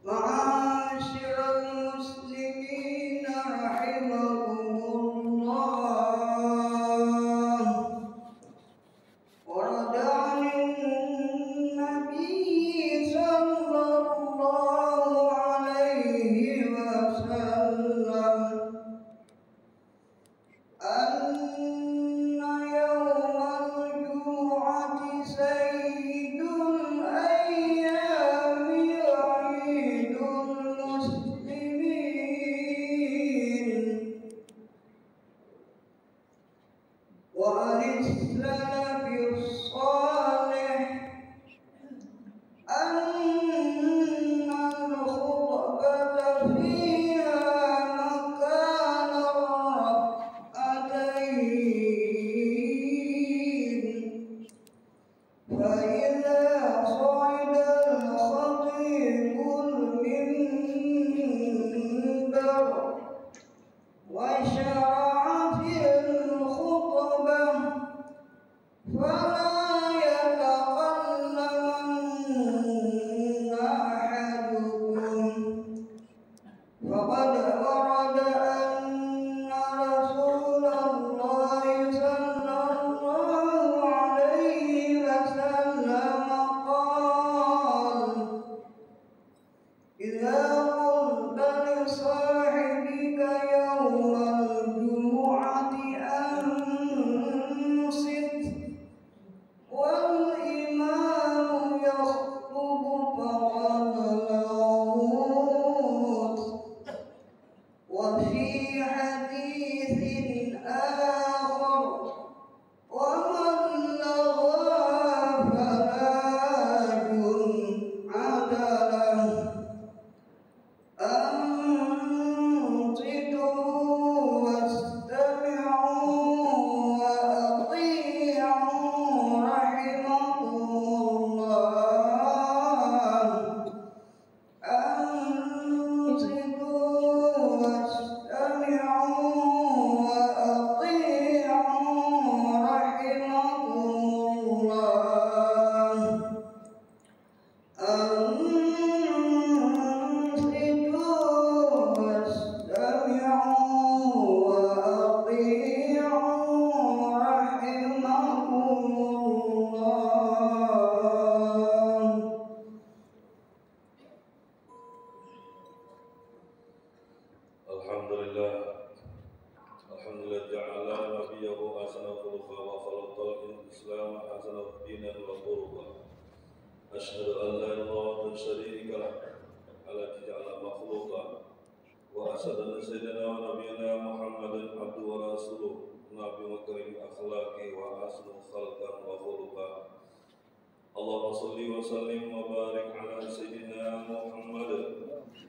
Ma'asyiral muslimin rahimakumullah. Warada 'anil nabi sallallahu alaihi wasallam anna yawmal jumu'ati sayyidul ayyami idul muslimin wa al-salafis salih anna al-khutbata fiha makana rak'atayn فإذا صعد الخطيب المنبر وشرع في الخطبة فلا يتكلمن أحدكم فقد ورد أن رسول الله صلى الله عليه وسلم قال إذا قلت لصاحبك يوم الجمعة أنصت والإمام يخطب فقد لغوت. وفي حديث آخر ومن لغى فلا جمعة له. أنصتوا واستمعوا وأطيعوا رحمكم الله. أنصتوا واستمعوا وأطيعوا رحمكم الله. أنصتوا واستمعوا وأطيعوا رحمكم الله. Alhamdulillah ja'ala nabiyahu ahsana khuluqa wa khalaqal islam ahsana dinan wa qurba. Asyhadu an la ilaha illa Allah syarika lah ala ja'ala makhluq سيدنا ونبينا محمد عبده ورسوله نبي مكرم أخلاقه وحسن خلقا وخلقا اللهم صل وسلم وبارك على سيدنا محمد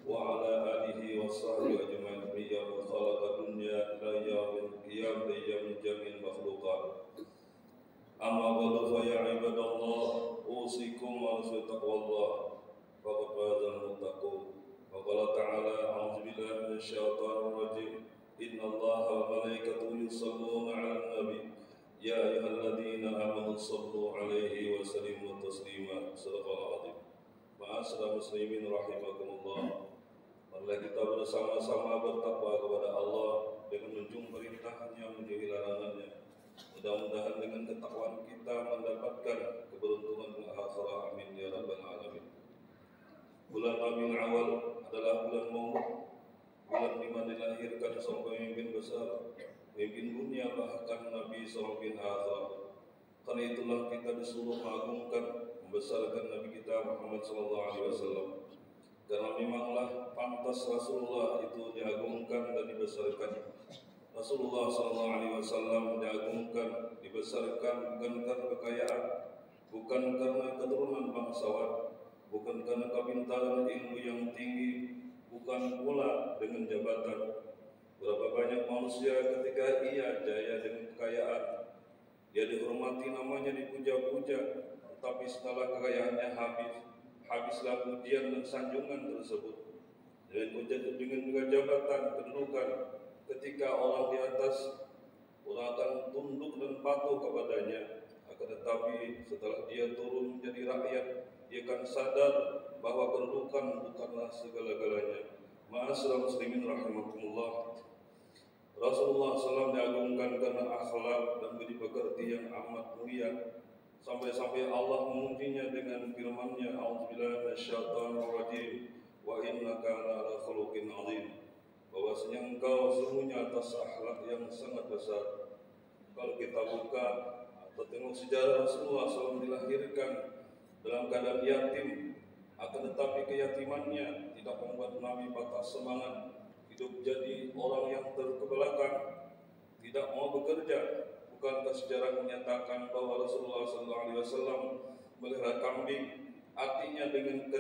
وعلى آله وصحبه أجمعين يوم خلق الدنيا إلى يوم القيامة أيام جميع المخلوقات أما بعد فيا عباد الله أوصيكم ونفسي بتقوى الله فقد فاز المتقون وقال تعالى أعوذ بالله من الشيطان الرجيم إن الله وملائكته يصلون على النبي يا أيها الذين آمنوا صلوا عليه وسلموا تسليما صدق الله العظيم. Ma'asyiral muslimin rahimakumullah. Marilah kita bersama-sama bertakwa kepada Allah dengan menjunjung perintahnya, menjauhi larangannya. Mudah-mudahan dengan ketakwaan kita mendapatkan keberuntungan di akhirat. Amin ya rabbal alamin. Bulan Rabiul Awal adalah bulan Maulid, bulan di mana dilahirkan seorang pemimpin besar, pemimpin dunia, bahkan Nabi SAW bin akhirat. Karena itulah kita disuruh mengagungkan, membesarkan Nabi kita Muhammad SAW. Karena memanglah pantas Rasulullah itu diagungkan dan dibesarkan. Rasulullah SAW diagungkan, dibesarkan bukan karena kekayaan, bukan karena keturunan bangsawan, bukan karena kepintaran ilmu yang tinggi, bukan pula dengan jabatan. Berapa banyak manusia ketika ia jaya dengan kekayaan, dia dihormati, namanya dipuja-puja, tetapi setelah kekayaannya habislah pujian dan sanjungan tersebut. Dengan juga jabatan, kedudukan, ketika orang di atas, orang akan tunduk dan patuh kepadanya. Akan tetapi setelah dia turun menjadi rakyat, dia akan sadar bahwa kedudukan bukanlah segala-galanya. Ma'asyiral muslimin rahimakumullah. Rasulullah SAW diagungkan karena akhlak dan budi pekerti yang amat mulia. Sampai-sampai Allah memujinya dengan firman-Nya, A'udzubillahi minasyaitonir rajim, wa innaka la'ala khuluqin 'adzim. Bahwasanya engkau sesungguhnya atas akhlak yang sangat besar. Kalau kita buka atau tengok sejarah Rasulullah SAW dilahirkan dalam keadaan yatim, akan tetapi keyatimannya tidak membuat Nabi patah semangat hidup jadi orang yang terkebelakang, tidak mau bekerja. Bukankah sejarah menyatakan bahwa Rasulullah SAW melihara kambing? Artinya dengan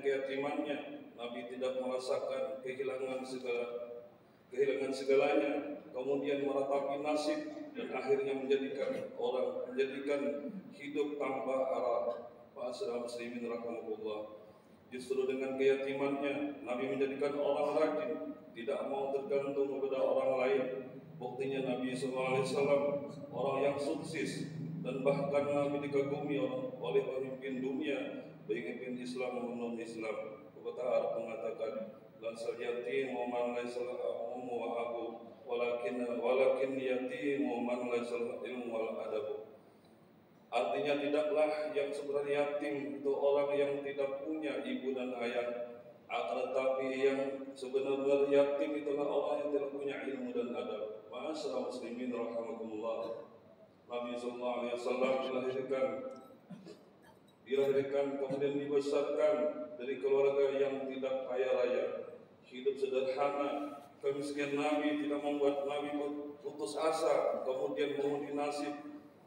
keyatimannya Nabi tidak merasakan kehilangan segalanya, kemudian meratapi nasib dan akhirnya menjadikan hidup tanpa arah. Ma'asyiral muslimin rahimakumullah. Justru dengan keyatimannya Nabi menjadikan orang rajin, tidak mau tergantung kepada orang lain. Buktinya Nabi SAW orang yang sukses, dan bahkan Nabi dikagumi oleh pemimpin dunia, pemimpin Islam maupun non-Islam. Pepatah Arab mengatakan, "Lansal yatim man laisa lahu ummu wa abu, walakin yatim man laisa lahu ilmu wal adab." Artinya tidaklah yang sebenarnya yatim itu orang yang tidak punya ibu dan ayah, akan tetapi yang sebenarnya yatim itulah orang yang tidak punya ilmu dan adab. Ma'asyiral muslimin rahimakumullah. Nabi SAW dilahirkan kemudian dibesarkan dari keluarga yang tidak kaya raya, hidup sederhana. Kemiskinan Nabi tidak membuat Nabi putus asa, kemudian mengundi nasib,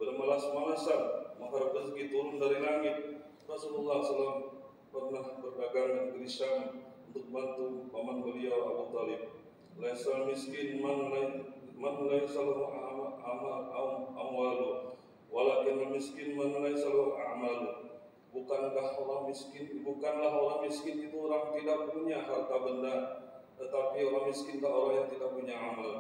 bermalas-malasan mengharap rezeki turun dari langit. Rasulullah SAW pernah berdagang dan berisam untuk bantu paman beliau Abu Talib. Laisal miskin man laisa lahu amwalu, walakin miskin man laisa lahu a'malu. Bukanlah orang miskin itu orang tidak punya harta benda, tetapi orang miskin adalah orang yang tidak punya amal,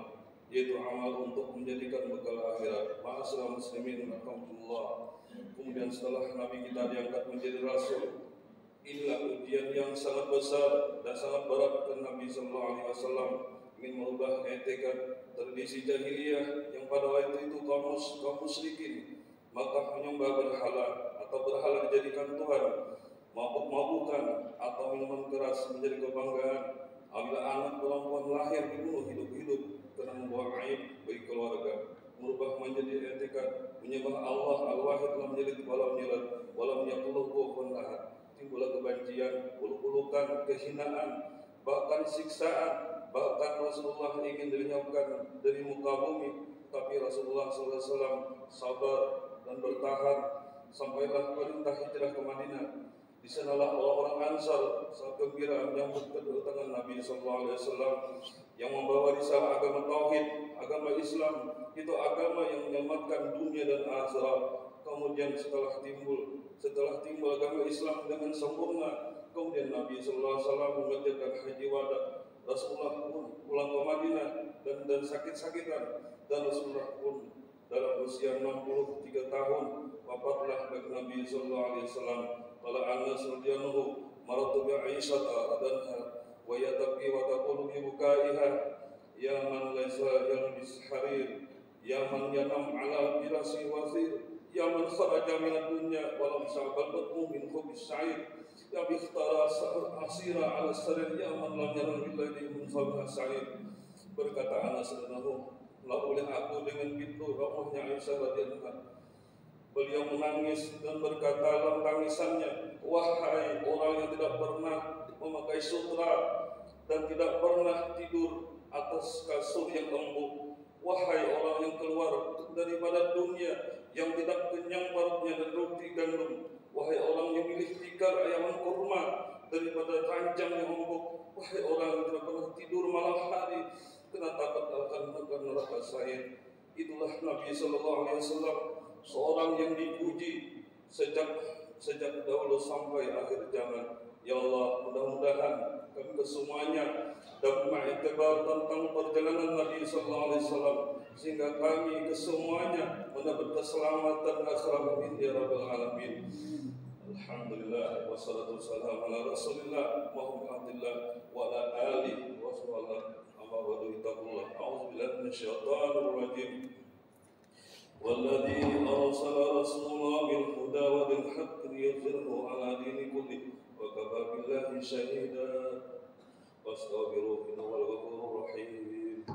yaitu amal untuk menjadikan bekal akhirat. Ma'asyiral muslimin rahimakumullah. Kemudian setelah Nabi kita diangkat menjadi Rasul, inilah ujian yang sangat besar dan sangat berat ke Nabi SAW. Ingin merubah etikat tradisi jahiliyah yang pada waktu itu kaum musyrikin, maka menyembah berhala atau berhala dijadikan Tuhan, mabuk-mabukan atau minuman keras menjadi kebanggaan. Apabila anak perempuan lahir dibunuh hidup-hidup karena membawa aib bagi keluarga. Merubah menjadi etikat menyembah Allah al-Wahid lam yalid walam yulad walam yakul lahu kufuwan ahad. Timbullah kebencian, uluk-ulukan, kehinaan, bahkan siksaan, Bahkan Rasulullah ingin dilenyapkan dari muka bumi, tapi Rasulullah SAW sabar dan bertahan sampailah perintah hijrah ke Madinah. Di sanalah orang-orang Ansar sangat gembira menyambut kedatangan Nabi SAW yang membawa risalah agama tauhid, agama Islam, itu agama yang menyelamatkan dunia dan akhirat. Kemudian setelah timbul agama Islam dengan sempurna, kemudian Nabi SAW mengerjakan haji wada. Rasulullah pun pulang ke Madinah dan sakit-sakitan, dan Rasulullah pun dalam usia 63 tahun wafatlah Nabi SAW. Qala Anas radhiyallahu maratu bi Aisyah radhanha wa yatabki wa taqulu bi bukaiha ya man laysa yalbis harir ya man yanam ala firasi wasir ya man kharaja min ad-dunya wa lam sa'bal batmu min khubis sa'ir ya bi ikhtara asira ala sarir ya man lam yanam billahi min sabah sa'ir. Berkata Anas radhiyallahu la oleh aku dengan pintu rumahnya Aisyah radhiyallahu. Beliau menangis dan berkata dalam tangisannya, wahai orang yang tidak pernah memakai sutra dan tidak pernah tidur atas kasur yang lembut, wahai orang yang keluar daripada dunia yang tidak kenyang perutnya dan roti gandum, wahai orang yang milih tikar ayam kurma daripada ranjang yang empuk, wahai orang yang tidak pernah tidur malam hari kena takut akan neraka sa'ir. Itulah Nabi SAW, seorang yang dipuji sejak dahulu sampai akhir zaman. Ya Allah, mudah-mudahan kami kesemuanya dapat mengiktibar tentang perjalanan Nabi SAW, sehingga kami kesemuanya mendapat keselamatan akhirat amin ya rabbal alamin. Alhamdulillah wassalatu wassalamu ala Rasulillah Muhammadillah wa ala alihi wa sahbihi amma ba'du. Taqullah. A'udzu billahi minasyaitonir rajim. والذي أرسل رسوله بالهدى وبالحق ليظهره على دين كله وكفى بالله شهيدا واستغفروه إنه هو الغفور الرحيم.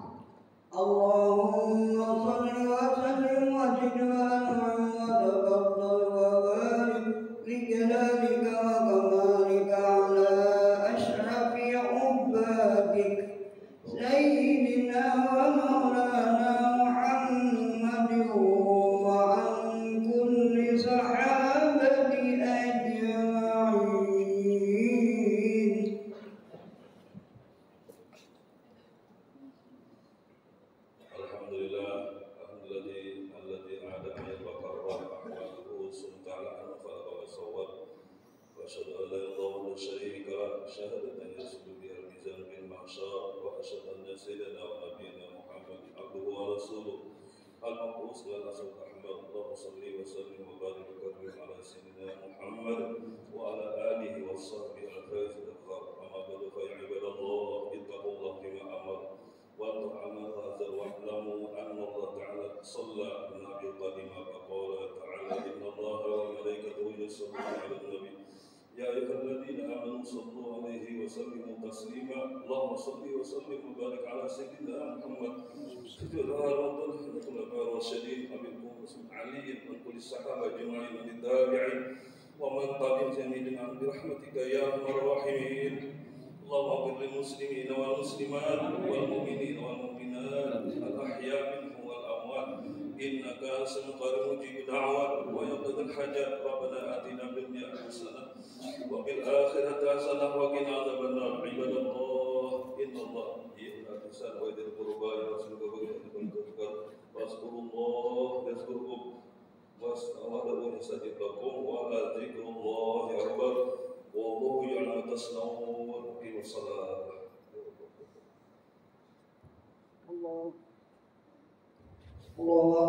اللهم صل وسلم وزد وانعم وتفضل وبارك لجلالك وكمالك على أشرف عبادك سيدنا ومولانا محمد وعن كل صحابة أجمعين. Alhamdulillah, alladzi ada an yataqarrab ahwaluhu subhanahu wa ta'ala wa sawwab. Wa asyhadu an la ilaha illallah wa la syarika lahu syahadatan yasulu biha al-mizan bil mahsyar wa asyhadu anna sayyidana wa nabiyyana Muhammad abduhu wa rasuluh al-mab'us wa rasul Ahmad. Allahumma shalli wa sallim wa barik wa karim ala sayyidina Muhammad wa ala alihi wa sahbihi al-faizil al-akhar. Amma ba'du fa ya ibadallah ittaqullaha bima amara وَالْمُعَمَلَ هَذَا وَاعْلَمُوا أَنَّ اللَّهَ تَعَالَى صَلَّى عَلَى النَّبِيِّ الْقَدِيمِ فَقَالَ تَعَالَى إِنَّ اللَّهَ وَمَلَائِكَتَهُ يُصَلُّونَ عَلَى النَّبِيِّ يَا أَيُّهَا الَّذِينَ آمَنُوا صَلُّوا عَلَيْهِ وَسَلِّمُوا تَسْلِيمًا. اللهم صل وسلم وبارك على سيدنا محمد سيد الرسل الخلفاء الراشدين أبي القاسم علي وكل الصحابة أجمعين والتابعين ومن تبعهم بإحسان برحمتك يا أرحم الراحمين. اللهم اغفر للمسلمين والمسلمات والمؤمنين والمؤمنات الأحياء منهم والأموات إنك سميع قريب مجيب الدعوات ويقضي الحاجات. ربنا آتنا في الدنيا حسنة وفي الآخرة حسنة وقنا عذاب النار. عباد الله إن الله يأمر بالإحسان ويأتي بالقربى ويرزق بالتذكر واذكروا الله يذكركم وادعوه يستجب لكم ولذكر الله أكبر والله يعلم ما تصنعون. في الصلاة. الله أكبر. الله